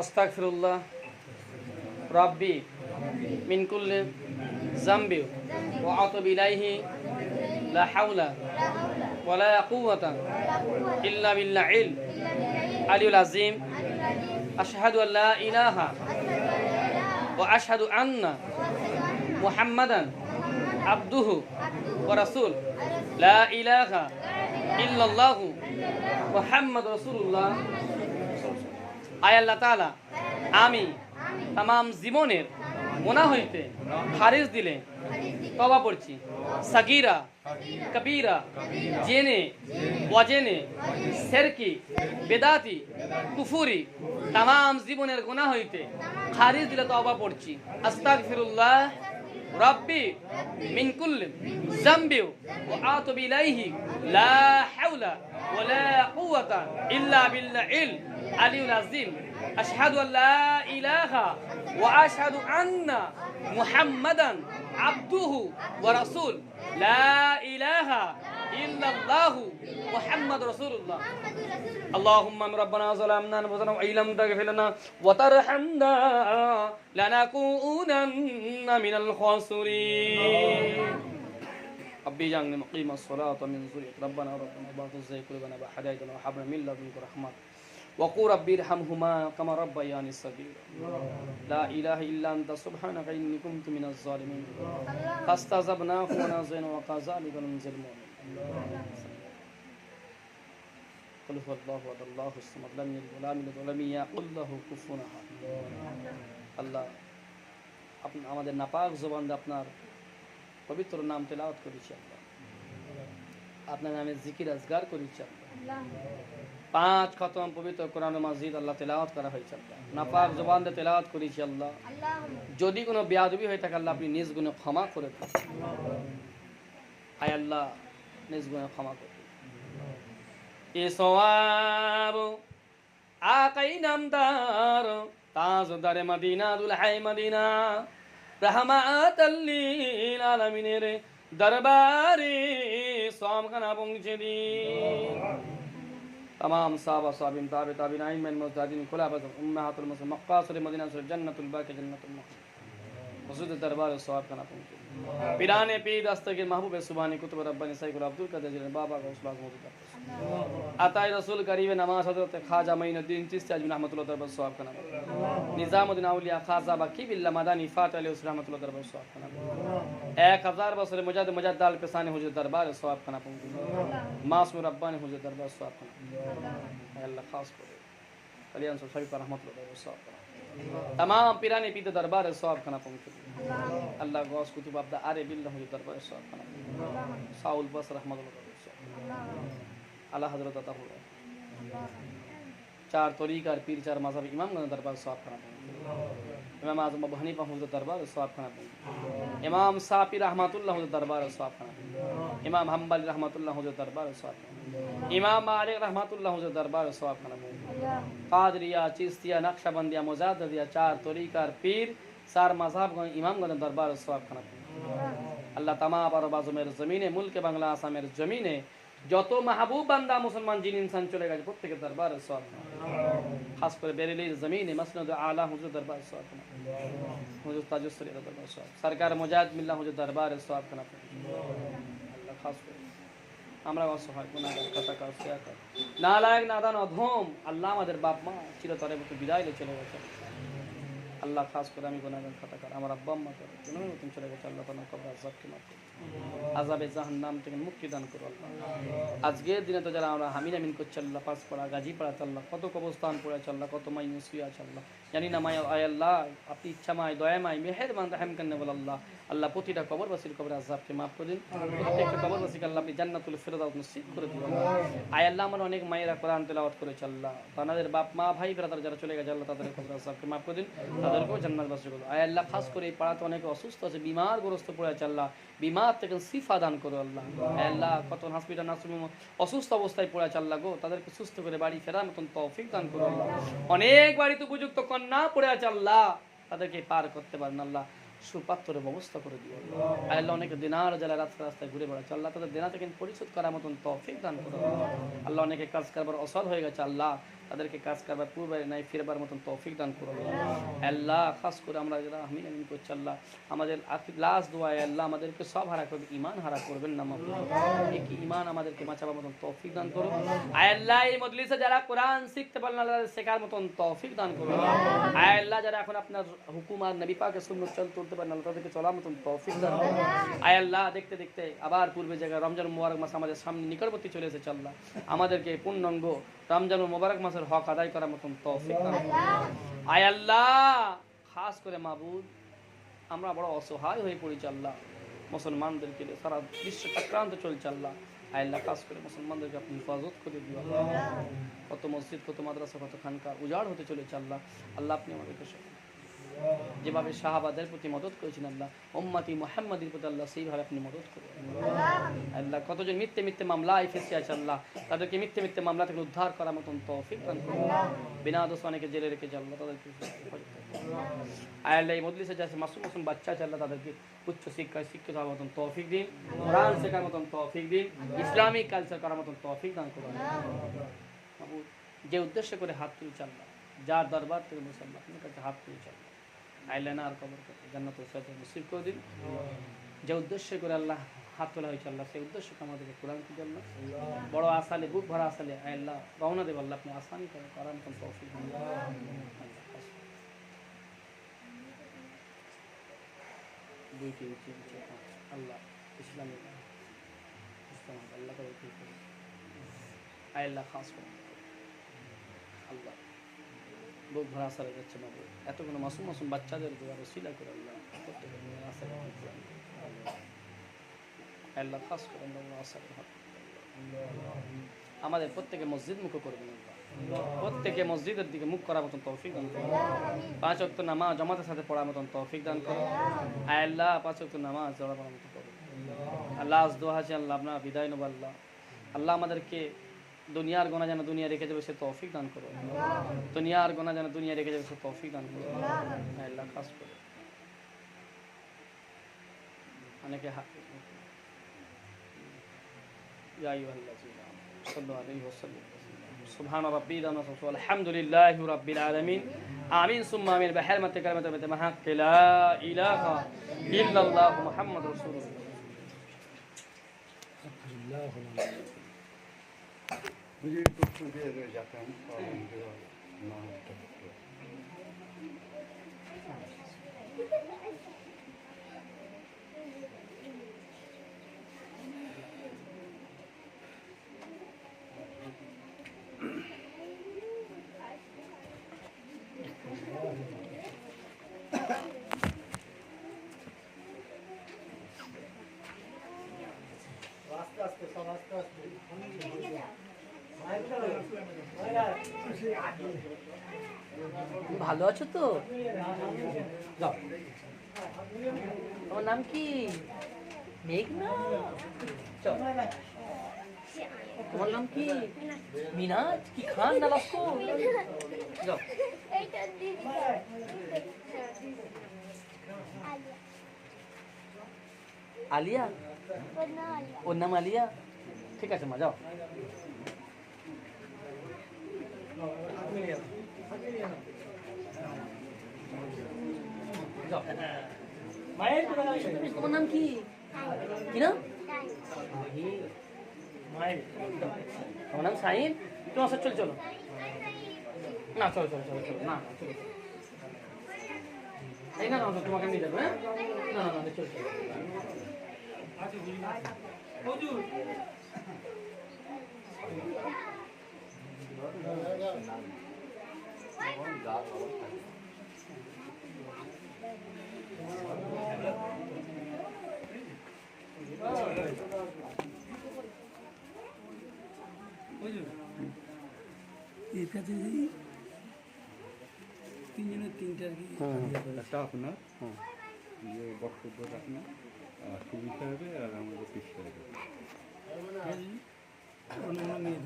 আস্তাগফিরুল্লাহ রাব্বি মিন কুল্লি যামবি ওয়া আতুবু ইলাইহি লা হাওলা ওয়ালা কুওয়াতা ইল্লা বিল্লাহিল আলিয়্যিল আযীম আশহাদু আল্লা ইলাহা ওয়া আশহাদু আন্না মুহাম্মাদান আবদুহু ওয়া রাসূল লা ইলাহা ইল্লাল্লাহু মুহাম্মাদুর রাসূলুল্লাহ। আয় আল্লাহ তাআলা, আমি তামাম জীবনের গুনাহ হইতে খারিজ দিলে তওবা করছি। সাগীরা কবীরা, জেনে অজেনে, শিরকি বেদাতি কুফরি তামাম জীবনের গুনাহ হইতে খারিজ দিলে তওবা করছি। আস্তাগফিরুল্লাহ রাব্বি মিন কুল্লি যামবি ওয়া আতুবু ইলাইহি লা হাওলা ওয়ালা কুওয়াতা ইল্লা বিল্লাহিল আলিয়্যিল আযীম আশহাদু আল্লা ইলাহা ওয়া আশহাদু আন্না মুহাম্মাদান আবদুহু ওয়া রাসূল লা ইলাহা ইল্লাল্লাহু মুহাম্মাদুর রাসূলুল্লাহ। اللهم ربنا ظلمنا انفسنا وان لم تغفر لنا وترحمنا لنكونن من الخاسرين. ربي اجعلني مقيم الصلاة من ذريتي ربنا وبارك في قلوبنا وهديتنا وهب لنا من لدنك رحمة وقل ربي ارحمهما كما ربياني صغيرا. لا اله الا انت سبحانك اني كنت من الظالمين. فاستجبنا ونزلنا وكذلك ننزل المؤمنين. قل هو الله احد الله الصمد لم يلد ولم يولد ولم يكن له كفوا احد. আল্লাহ, আপনি আমাদের নাপাক জবান দিয়ে আপনার পবিত্র নাম তেলাওয়াত করেছি আল্লাহ, আপনার নামে জিকির আজগার করেছি আল্লাহ। 5 খতম পবিত্র কোরআন মাজিদ আল্লাহ তেলাওয়াত করা হয়েছে আল্লাহ, নাপাক জবান দিয়ে তেলাওয়াত করেছি আল্লাহ। যদি কোনো বেয়াদবি হয়ে থাকে আল্লাহ আপনি নিজ গুণে ক্ষমা করে দেন। আয় আল্লাহ, নিজ গুণে ক্ষমা করে ইসওয়াব আকাই নামদার তাজদার মদিনা দুলহাই মদিনা রহমাতাল লিল আলামিনের দরবারে সওয়াবখানা পৌঁছে দিন। तमाम साहबा साबिन ताबे ताबिन आइमन मुजताहिदीन खुलाफत उम्महातुल मुस्लिमीन मक्कासुल मदीना सुल जन्नतुल बाकी जन्नतुल मखदूम मौजूद दरबार सवाब खाना पहुंचे। पीराने पीर दस्तगीर महबूब सुभानी कुतुब रब्बानी सैयद अब्दुल कादिर जिलानी बाबा का उस्ताद मौजूद है। अताई रसूल करीब नमाज हजरत ख्वाजा मोइनुद्दीन चिश्ती अजमी रहमतुल्लाह दरबार सवाब खाना निजामुद्दीन औलिया खाजा बकी बिल्ला मदानी फातिह अलैहि रहमतुल्लाह दरबार सवाब खाना 1000 बसर मुजाद मुजद्दल पेशानी हुजूर दरबार सवाब खाना पहुंचे। मासूम रब्बानी हुजूर दरबार सवाब खाना अल्लाह खास करे कल्याण सभी पर रहमतुल्लाह दरबार सवाब खाना तमाम पीराने पीते दरबार सवाब खाना पहुंचे। अल्लाह गौस कुतुब अब्दा आरे बिल्ला हुजूर दरबार सवाब खाना साउल बस रहमतुल्लाह दरबार सवाब अल्लाह हजरत अता हुआ 4 तरीका और पीर 4 मजहब इमाम का दरबार सवाब खाना इमाम आजम अबू हनीफा हुजूर दरबार सवाब खाना इमाम साफी रहमतुल्लाह हुजूर दरबार सवाब खाना इमाम हम्बली रहमतुल्लाह हुजूर दरबार सवाब इमाम मालिक रहमतुल्लाह हुजूर दरबार सवाब खाना कादरिया चिश्तिया नक्शबंदिया मुजाद्दिदिया 4 तरीका और पीर 4 मजहब का इमाम का दरबार सवाब खाना अल्लाह तमाम पर बाजुमेर जमीने मुल्क बांग्ला आसामेर जमीने যত মাহবুব বান্দা মুসলমান জিন ইনসান চলে গেছে প্রত্যেকের দরবারে সওয়াব খাস করে বেরেলির জমিনে মসনদ আলা হুজুর দরবার সওয়াব হুজুর তাজুসরি দরবার সওয়াব সরকার মুজাহিদ মিল্লাহ হুজুর দরবারে সওয়াব খানা আল্লাহ খাস করে আমরা অসহায় গুনাহগার কাটাকার সিয়াকার নালায়েক নাদান অধম আল্লাহ আমাদের বাপ মা চিরতরে মতো বিদায় নিয়ে চলে গেছে আল্লাহ খাস করে আমি গুনাহগার কাটাকার আমার আব্বা আম্মা করে তুমি মতন চলে গেছে আল্লাহ তাআলা কবর আযাবকে মাফ করুন আযাবে জাহান্নাম থেকে মুক্তি দান করো আল্লাহ। আজকের দিনে তো যারা আমরা হামিন আমিন করছি আল্লাহ পাঁচ পাড়া গাজী পাড়া আল্লাহ কত কবরস্থান পড়ে আল্লাহ কত মাই মুসিয়া আছে আল্লাহ জানি না মায় আয় আল্লাহ আপনি ইচ্ছাময় দয়াময় মেহেরবান রহিম করনে বল আল্লাহ আল্লাহ প্রতিটা কবরবাসীর কবর আযাবকে মাফ করে দিন প্রত্যেকটা কবরবাসীকে আল্লাহ আপনি জান্নাতুল ফিরদাউস নসিব করে দিন আয় আল্লাহ আমার অনেক মায়েরা কোরআন তেলাওয়াত করেছে আল্লাহ তাদের বাপ মা ভাই ব্রাদার যারা চলে গেছে আল্লাহ তাদের কবর আযাবকে মাফ করে দিন তাদেরকেও জান্নাতবাসী করো আয় আল্লাহ খাস করে এই পাড়াতে অনেকে অসুস্থ আছে বিমারগ্রস্ত পড়ে আছে আল্লাহ বিমার থেকে শিফা দান করো আল্লাহ আল্লাহ কত হসপিটাল নার্সিং অসুস্থ অবস্থায় পড়ে আছে আল্লাহ গো তাদেরকে সুস্থ করে বাড়ি ফেরার মতন তৌফিক দান করো আল্লাহ অনেক বাড়িতে উপযুক্ত কন্যা পড়ে আছে আল্লাহ তাদেরকে পার করতে পারেন আল্লাহ সুপাত্রের ব্যবস্থা করে দিও আল্লাহ অনেকে দিনার জ্বালা রাস্তা রাস্তায় ঘুরে বেড়াচ্ছে আল্লাহ তাদের দেনা থেকে পরিশোধ করার মতন তৌফিক দান করো আল্লাহ অনেকে কাজ কারবার অসল হয়ে গেছে আল্লাহ তাদেরকে কাজ করবার পূর্বে নাই ফিরবার মতন তৌফিক দান করো আল্লাহ। খাস করে আমরা যারা আমিন আমিন করছি আল্লাহ, আমাদের লাস্ট দোয়া আল্লাহ আমাদেরকে সব হারা করবে, ইমান হারা করবেন না মাবুদ। এই ইমান আমাদেরকে বাঁচাবার মতন তৌফিক দান করো আল্লাহ। এই মজলিসে যারা কোরআন শিখতে পারলেন আল্লাহ শেখার মতন তৌফিক দান করো আল্লাহ। যারা এখন আপনার হুকুম আর নবী পাকের সুন্নাত চলতে পারেন আল্লাহ তাদেরকে চলার মতন তৌফিক দান করো আল্লাহ। দেখতে দেখতে আবার পূর্বে জায়গায় রমজান মুবারক মাস আমাদের সামনে নিকটবর্তী চলে এসেছে আল্লাহ, আমাদেরকে পূর্ণাঙ্গ রমজান মুবারক মাসের হক আদায় করার মতন তৌফিক দান করো আল্লাহ। খাস করে মাবুদ আমরা বড় অসহায় হয়ে পড়েছি আল্লাহ, মুসলমানদেরকে সারা বিশ্ব চক্রান্ত চলছে আল্লাহ। আল্লাহ খাস করে মুসলমানদেরকে আপনি হেফাজত করে দিও আল্লাহ। কত মসজিদ কত মাদ্রাসা কত খানকা উজাড় হতে চলেছে আল্লাহ। আল্লাহ আপনি আমাদেরকে যেভাবে সাহাবাদের প্রতি মদত করেছেন আল্লাহ, উম্মতি মুহাম্মাদের প্রতি আল্লাহ সেইভাবে আপনি মদত করুন আল্লাহ। কতজন মিথ্যে মিথ্যে মামলায় ফেসে আছে আল্লাহ, তাদেরকে মিথ্যে মিথ্যে মামলা থেকে উদ্ধার করার মতন তৌফিক দান করুন। বিনা দোষে অনেকে জেলে রেখেছে আল্লাহ, তাদেরকে আল্লাহ। এই মজলিসে যাচ্ছে মাসুম মাসুম বাচ্চা আছে আল্লাহ, তাদেরকে উচ্চ শিক্ষায় শিক্ষিত হওয়ার মতন তৌফিক দিন, কোরআন শেখার মতন তৌফিক দিন, ইসলামিক কালচার করার মতন তৌফিক দান করুন। যে উদ্দেশ্য করে হাত তুলছে আল্লাহ, যার দরবার থেকে মুসলমান আপনার কাছে হাত তুলছে আল্লাহ, আইলেনা আর কবর করতে জান্নাতুল সাথে নসিব করে দিন। যে উদ্দেশ্য করে আল্লাহ হাত তোলা হয়েছে আল্লাহ, সেই উদ্দেশ্যকে আমাদেরকে কোরআন কি আল্লাহ বড় আসালে বুক ভরা আসালে আল্লাহ রওনা দেব আল্লাহ, আপনি আসানি করেন করার মতন তৌফিক দিন আল্লাহ। ইসলামিক আল্লাহ করে আল্লাহ খাস করে আল্লাহ বুক ভরা আশা যাচ্ছে বাবু, এতগুলো মাসুম মাসুম বাচ্চাদের দোয়ার ওসিলা করে আল্লাহ প্রত্যেকের আশা আল্লাহ খাস করেন আশা আমাদের প্রত্যেকে মসজিদ মুখ করবেন আল্লাহ, প্রত্যেকে মসজিদের দিকে মুখ করার মতন তৌফিক দান করুন। 5 ওয়াক্ত নামাজ জামাতের সাথে পড়ার মতন তৌফিক দান করুন আল্লাহ। 5 ওয়াক্ত নামাজ পড়ার মতন করুন আল্লাহ। আজ দোয়া আছে আল্লাহ আপনার বিদায় নেব আল্লাহ। আল্লাহ আমাদেরকে দুনিয়ার গোনা যেন দুনিয়া রেখে যাবে সে তৌফিক দান করো, দুনিয়ার গোনা যেন দুনিয়া রেখে যাবে সে তৌফিক দান করো আল্লাহ। খাস করে অনেকে সুবহান রাব্বিল আযম আলহামদুলিল্লাহি রাব্বিল আলামিন আমিন সুম্মা আমিন বিহরমতি কালিমাতি মাহাক লা ইলাহা ইল্লাল্লাহু মুহাম্মাদুর রাসূলুল্লাহ। मुझे कुछ दे जाते हैं और ना ভালো আছো তো? যাও। তোমার নাম কি? মেঘনা। চল। তোমার নাম কি? মিনাজ কি খান না লস্কো? যাও। আলিয়া। ওর নাম আলিয়া। ঠিক আছে মা যাও। তোমার নাম কি? কি নাম? তোমার নাম সাইন? তোমার সাথে চলো না, চলো চলো চলো চলো না চলো এই না তোমাকে নিয়ে যাবো। হ্যাঁ না না না চলো চলো এর কাছে তিনজনের তিনটা আর কি একটা আপনার যে বক্তব্য আপনার সুবি সাহেবের আর আমাদের পিস সাহেবের অন্য নিয়ে